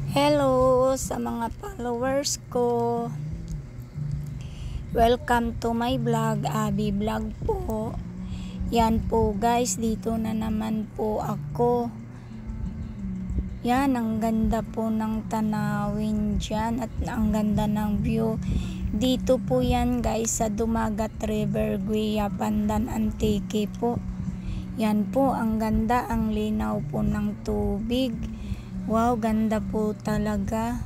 Hello sa mga followers ko. Welcome to my vlog, Abby Vlog po. Yan po guys, dito na naman po ako. Yan, ang ganda po ng tanawin dyan at ang ganda ng view. Dito po yan guys sa Dumagat River, Guia, Pandan, Antique po. Yan po, ang ganda, ang linaw po ng tubig. Wow, ganda po talaga.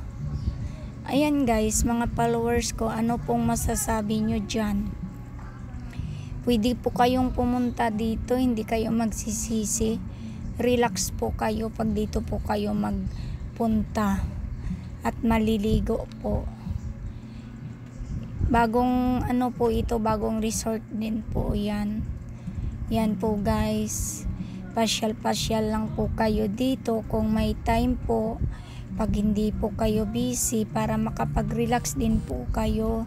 Ayan guys, mga followers ko, ano pong masasabi nyo dyan? Pwede po kayong pumunta dito, hindi kayo magsisisi. Relax po kayo pag dito po kayo magpunta. At maliligo po. Bagong ano po ito, bagong resort din po yan. Yan po guys. Pasyal-pasyal lang po kayo dito kung may time po. Pag hindi po kayo busy para makapag-relax din po kayo.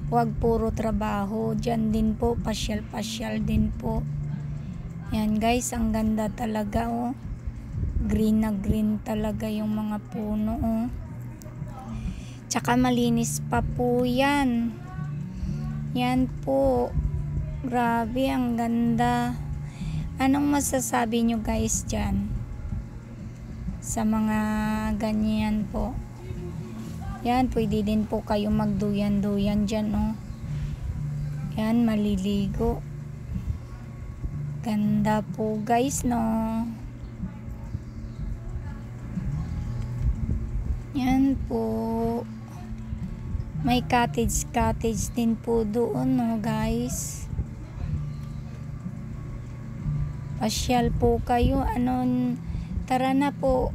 Huwag puro trabaho. Diyan din po, pasyal-pasyal din po. Yan guys, ang ganda talaga oh. Green na green talaga yung mga puno oh. Tsaka malinis pa po yan. Yan po. Grabe, ang ganda. Anong masasabi nyo guys dyan? Sa mga ganyan po. Yan, pwede din po kayo magduyan-duyan dyan, oh. Yan, maliligo. Ganda po guys, no? Yan po. May cottage din po doon, no guys? Pasyal po kayo. Tara na po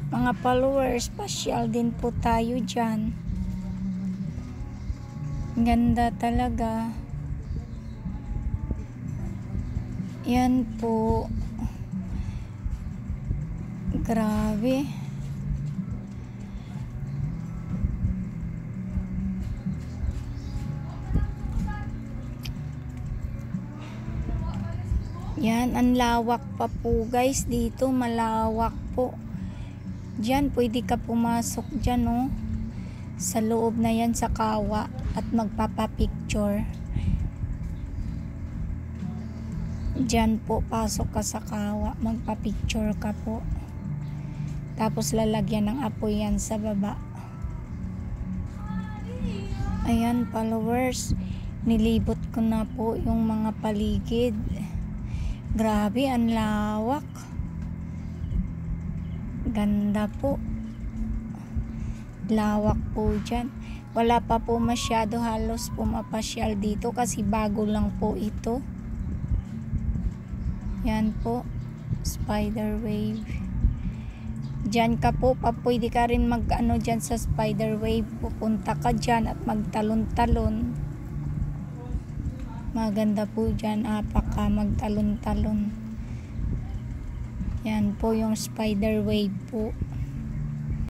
mga followers, pasyal din po tayo dyan. Ganda talaga. Yan po. Grabe. Yan, ang lawak pa po guys dito, malawak po. Diyan, pwede ka pumasok dyan oh. Sa loob na yan sa kawa at magpapapicture. Diyan po, pasok ka sa kawa, magpapicture ka po. Tapos lalagyan ng apoy yan sa baba. Ayan followers, nilibot ko na po yung mga paligid. Grabe, ang lawak. Ganda po. Lawak po dyan. Wala pa po masyado halos pumapasyal dito kasi bago lang po ito. Yan po. Spider wave. Dyan ka po, pwede ka rin mag-ano dyan sa spider wave. Pupunta ka dyan at magtalon-talon. Maganda po dyan, apaka magtalon-talon. Yan po yung spider wave po.